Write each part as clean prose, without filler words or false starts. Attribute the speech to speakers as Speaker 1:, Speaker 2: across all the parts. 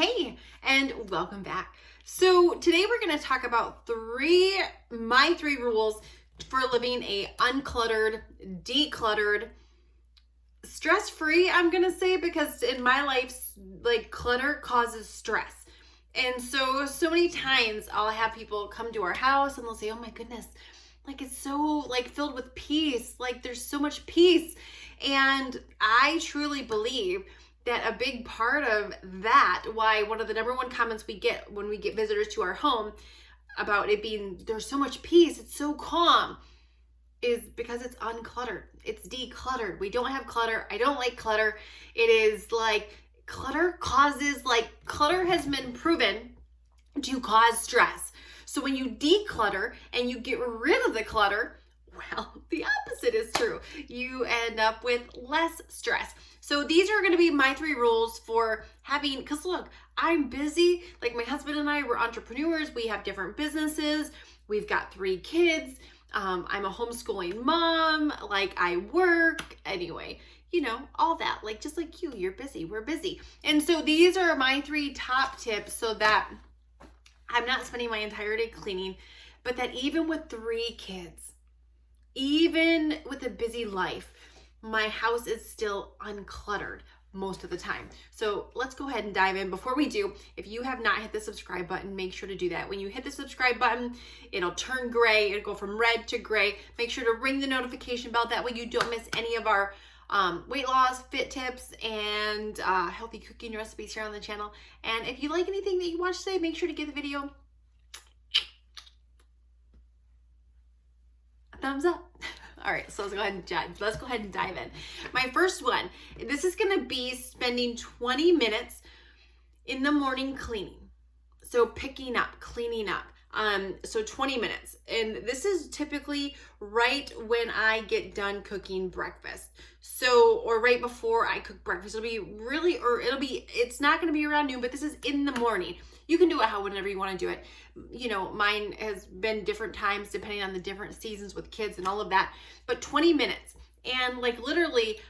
Speaker 1: Hey, and welcome back. So today we're going to talk about my three rules for living a uncluttered, decluttered, stress-free, I'm going to say, because in my life, like, clutter causes stress. And so many times I'll have people come to our house and they'll say, oh my goodness, like, it's so like filled with peace. Like, there's so much peace. And I truly believe that a big part of that, why one of the number one comments we get when we get visitors to our home about it being, there's so much peace, it's so calm, is because it's uncluttered. It's decluttered. We don't have clutter. I don't like clutter. It is like clutter has been proven to cause stress. So when you declutter and you get rid of the clutter, well, the opposite is true. You end up with less stress. So these are going to be my three rules for having, because look, I'm busy. Like, my husband and I, we're entrepreneurs. We have different businesses. We've got 3 kids. I'm a homeschooling mom. Like, I work. Anyway, all that. Like, just like you're busy. We're busy. And so these are my 3 top tips so that I'm not spending my entire day cleaning, but that even with 3 kids, even with a busy life, my house is still uncluttered most of the time. So let's go ahead and dive in. Before we do, if you have not hit the subscribe button, make sure to do that. When you hit the subscribe button, it'll turn gray. It'll go from red to gray. Make sure to ring the notification bell. That way you don't miss any of our weight loss, fit tips, and healthy cooking recipes here on the channel. And if you like anything that you watch today, make sure to give the video a thumbs up. All right, so let's go ahead and dive in. My first one, this is going to be spending 20 minutes in the morning cleaning. So picking up, cleaning up. So 20 minutes. And this is typically right when I get done cooking breakfast. So, or right before I cook breakfast. It's not going to be around noon, but this is in the morning. You can do it whenever you want to do it. Mine has been different times depending on the different seasons with kids and all of that. But 20 minutes. And like, literally,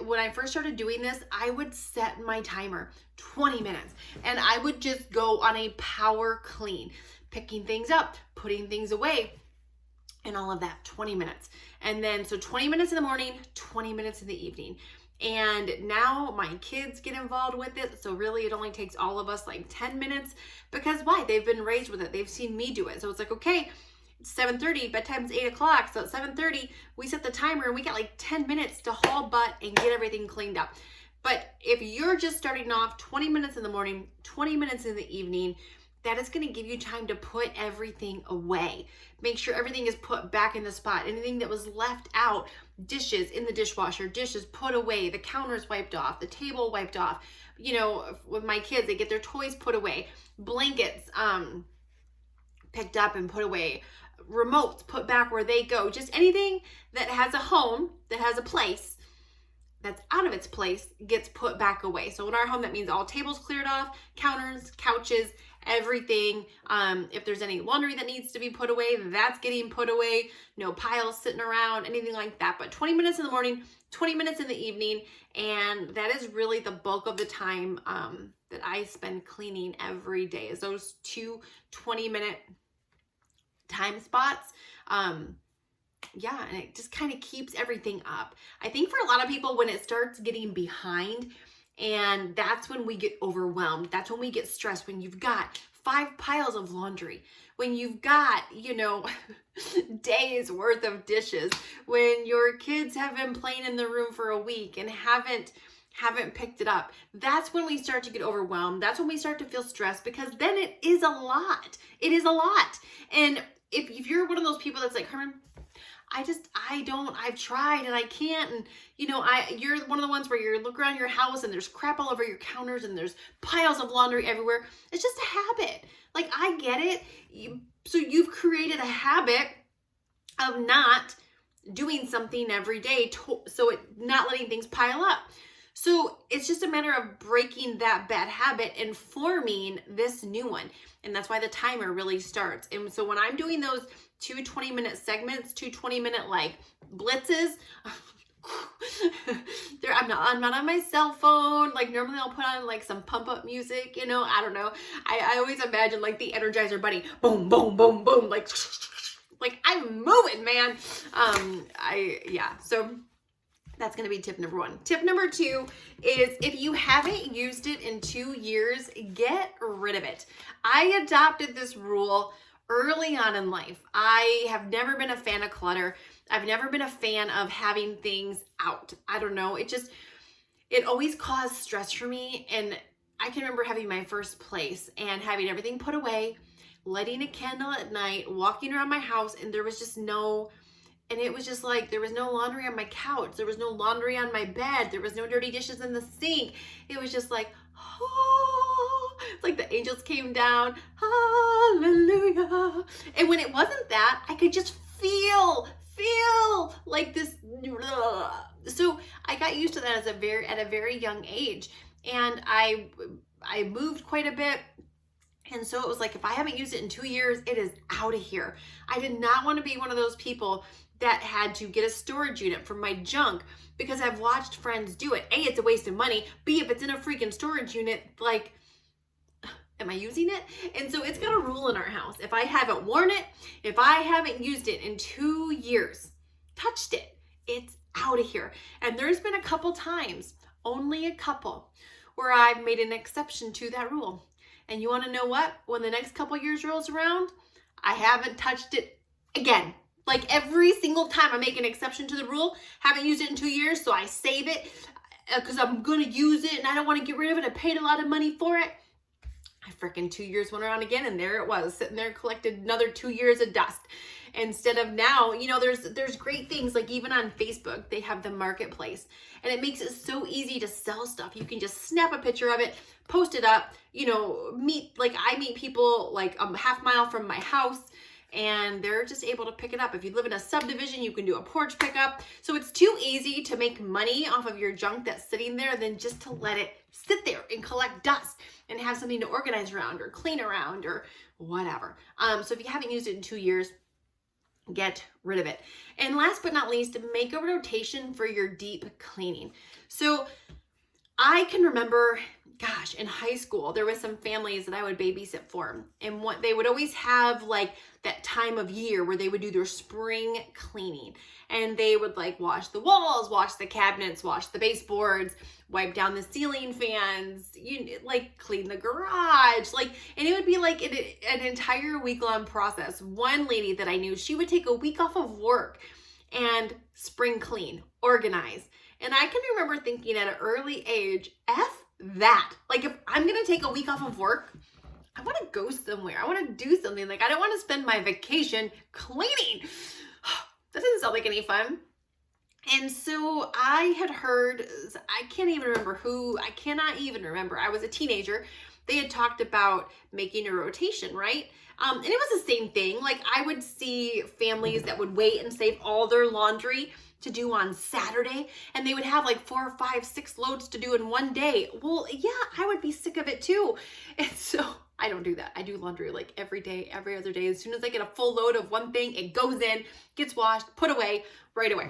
Speaker 1: when I first started doing this, I would set my timer 20 minutes and I would just go on a power clean, picking things up, putting things away, and all of that. 20 minutes. And then, so 20 minutes in the morning, 20 minutes in the evening. And now my kids get involved with it. So really it only takes all of us like 10 minutes, because why? They've been raised with it. They've seen me do it. So it's like, okay, it's 7:30, bedtime's 8 o'clock. So at 7:30, we set the timer and we got like 10 minutes to haul butt and get everything cleaned up. But if you're just starting off 20 minutes in the morning, 20 minutes in the evening, that is going to give you time to put everything away. Make sure everything is put back in the spot. Anything that was left out, dishes in the dishwasher, dishes put away, the counters wiped off, the table wiped off. With my kids, they get their toys put away, blankets picked up and put away, remotes put back where they go. Just anything that has a home, that has a place, that's out of its place, gets put back away. So in our home, that means all tables cleared off, counters, couches, everything. If there's any laundry that needs to be put away, that's getting put away. No piles sitting around, anything like that. But 20 minutes in the morning, 20 minutes in the evening, and that is really the bulk of the time that I spend cleaning every day, is those 2 20-minute time spots. Yeah, and it just kind of keeps everything up. I think for a lot of people, when it starts getting behind, and that's when we get overwhelmed. That's when we get stressed, when you've got 5 piles of laundry, when you've got, days worth of dishes, when your kids have been playing in the room for a week and haven't picked it up. That's when we start to get overwhelmed. That's when we start to feel stressed, because then it is a lot. It is a lot. And if you're one of those people that's like, Herman, I've tried and I can't. And you're one of the ones where you look around your house and there's crap all over your counters and there's piles of laundry everywhere. It's just a habit. Like, I get it. So you've created a habit of not doing something every day, not letting things pile up. So it's just a matter of breaking that bad habit and forming this new one. And that's why the timer really starts. And so when I'm doing those 2 20-minute segments, 2 20-minute like blitzes, I'm not on my cell phone. Like normally I'll put on like some pump up music, you know, I don't know. I always imagine like the Energizer Bunny, boom, boom, boom, boom, like I'm moving, man. So that's going to be tip number 1. Tip number 2 is if you haven't used it in 2 years, get rid of it. I adopted this rule early on in life. I have never been a fan of clutter. I've never been a fan of having things out. I don't know. It always caused stress for me. And I can remember having my first place and having everything put away, lighting a candle at night, walking around my house, and there was just it was just like, there was no laundry on my couch. There was no laundry on my bed. There was no dirty dishes in the sink. It was just like, oh, it's like the angels came down. Hallelujah. And when it wasn't that, I could just feel like this. So I got used to that at a very young age. And I moved quite a bit. And so it was like, if I haven't used it in 2 years, it is out of here. I did not want to be one of those people that had to get a storage unit for my junk because I've watched friends do it. A, it's a waste of money. B, if it's in a freaking storage unit, like, am I using it? And so it's got a rule in our house. If I haven't worn it, if I haven't used it in 2 years, touched it, it's out of here. And there's been a couple times, only a couple, where I've made an exception to that rule. And you want to know what? When the next couple years rolls around, I haven't touched it again. Like every single time I make an exception to the rule, haven't used it in 2 years, so I save it because I'm going to use it and I don't want to get rid of it. I paid a lot of money for it. I freaking 2 years went around again and there it was, sitting there, collected another 2 years of dust. Instead of now, you know, there's great things, like even on Facebook, they have the marketplace and it makes it so easy to sell stuff. You can just snap a picture of it, post it up, you know, I meet people like a half mile from my house and they're just able to pick it up. If you live in a subdivision, you can do a porch pickup. So it's too easy to make money off of your junk that's sitting there than just to let it sit there and collect dust and have something to organize around or clean around or whatever. So if you haven't used it in 2 years, get rid of it. And last but not least, make a rotation for your deep cleaning. So I can remember, gosh, in high school, there was some families that I would babysit for, and what they would always have like that time of year where they would do their spring cleaning, and they would like wash the walls, wash the cabinets, wash the baseboards, wipe down the ceiling fans, like clean the garage, and it would be like an entire week-long process. One lady that I knew, she would take a week off of work and spring clean, organize. And I can remember thinking at an early age, F that. Like if I'm going to take a week off of work, I want to go somewhere. I want to do something. Like I don't want to spend my vacation cleaning. That doesn't sound like any fun. And so I had heard, I cannot even remember. I was a teenager. They had talked about making a rotation, right? And it was the same thing. Like I would see families that would wait and save all their laundry to do on Saturday, and they would have like 4, 5, 6 loads to do in one day. Well, yeah, I would be sick of it too. And so I don't do that. I do laundry like every day, every other day. As soon as I get a full load of one thing, it goes in, gets washed, put away right away.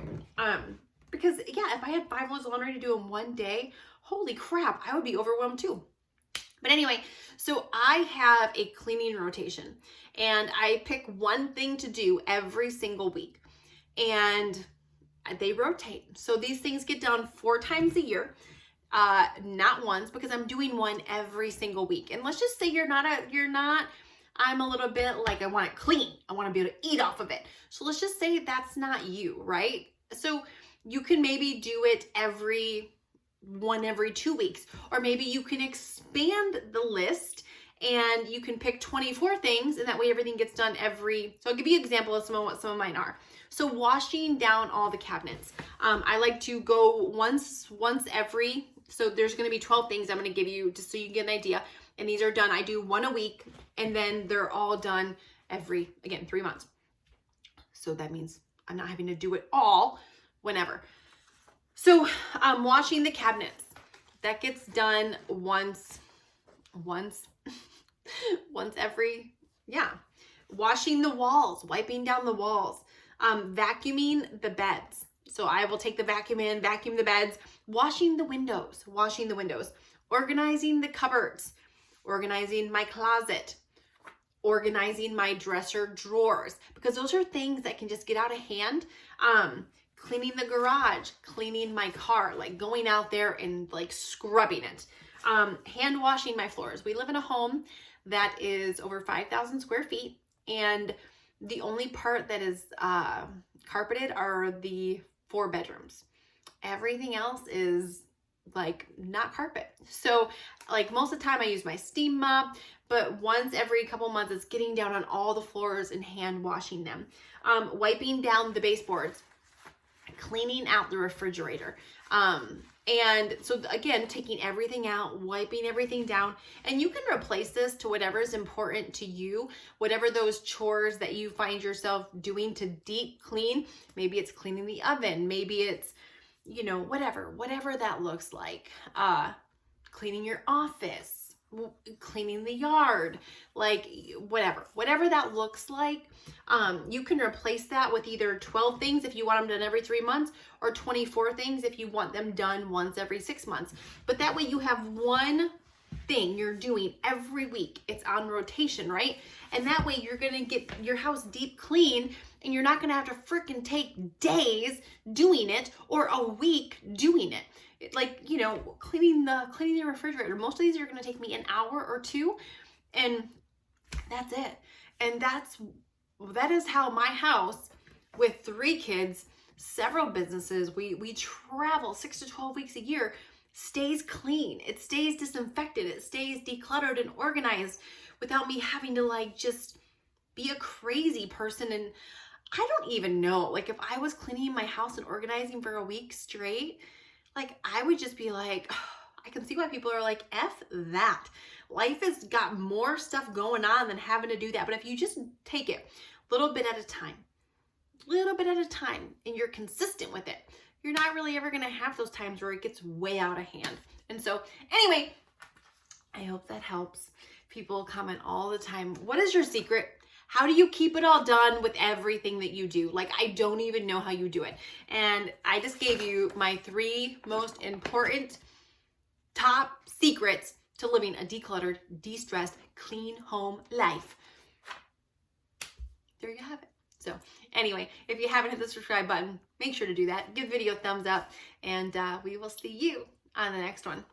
Speaker 1: Because yeah, if I had 5 loads of laundry to do in one day, holy crap, I would be overwhelmed too. But anyway, so I have a cleaning rotation and I pick one thing to do every single week, and they rotate. So these things get done 4 times a year, not once, because I'm doing one every single week. And let's just say I'm a little bit like, I want it clean. I want to be able to eat off of it. So let's just say that's not you, right? So you can maybe do it every 2 weeks, or maybe you can expand the list and you can pick 24 things, and that way everything gets done so I'll give you an example of what some of mine are. So washing down all the cabinets. I like to go once every, so there's going to be 12 things I'm going to give you just so you get an idea. And these are done. I do 1 a week, and then they're all done every, again, 3 months. So that means I'm not having to do it all whenever. So washing the cabinets, that gets done once every, yeah. Washing the walls, wiping down the walls. Vacuuming the beds. So I will take the vacuum in, vacuum the beds, washing the windows, organizing the cupboards, organizing my closet, organizing my dresser drawers, because those are things that can just get out of hand. Cleaning the garage, cleaning my car, like going out there and like scrubbing it. Hand washing my floors. We live in a home that is over 5,000 square feet, and the only part that is carpeted are the 4 bedrooms. Everything else is like not carpet. So like most of the time I use my steam mop, but once every couple months it's getting down on all the floors and hand washing them. Wiping down the baseboards, cleaning out the refrigerator. And so again, taking everything out, wiping everything down, and you can replace this to whatever is important to you, whatever those chores that you find yourself doing to deep clean. Maybe it's cleaning the oven, maybe it's, you know, whatever that looks like. Cleaning your office, cleaning the yard, like whatever that looks like. You can replace that with either 12 things if you want them done every 3 months, or 24 things if you want them done once every 6 months. But that way you have one thing you're doing every week. It's on rotation, right? And that way you're gonna get your house deep clean, and you're not gonna have to freaking take days doing it or a week doing it. Like, you know, cleaning the refrigerator. Most of these are gonna take me an hour or 2, and that's it. And that is how my house, with 3 kids, several businesses, we travel 6 to 12 weeks a year, stays clean. It stays disinfected. It stays decluttered and organized without me having to like just be a crazy person. And I don't even know, like if I was cleaning my house and organizing for a week straight, like I would just be like, oh, I can see why people are like, F that. Life has got more stuff going on than having to do that. But if you just take it a little bit at a time, and you're consistent with it, you're not really ever going to have those times where it gets way out of hand. And so anyway, I hope that helps. People comment all the time, what is your secret? How do you keep it all done with everything that you do? Like, I don't even know how you do it. And I just gave you my 3 most important top secrets to living a decluttered, de-stressed, clean home life. There you have it. So anyway, if you haven't hit the subscribe button, make sure to do that. Give the video a thumbs up, and we will see you on the next one.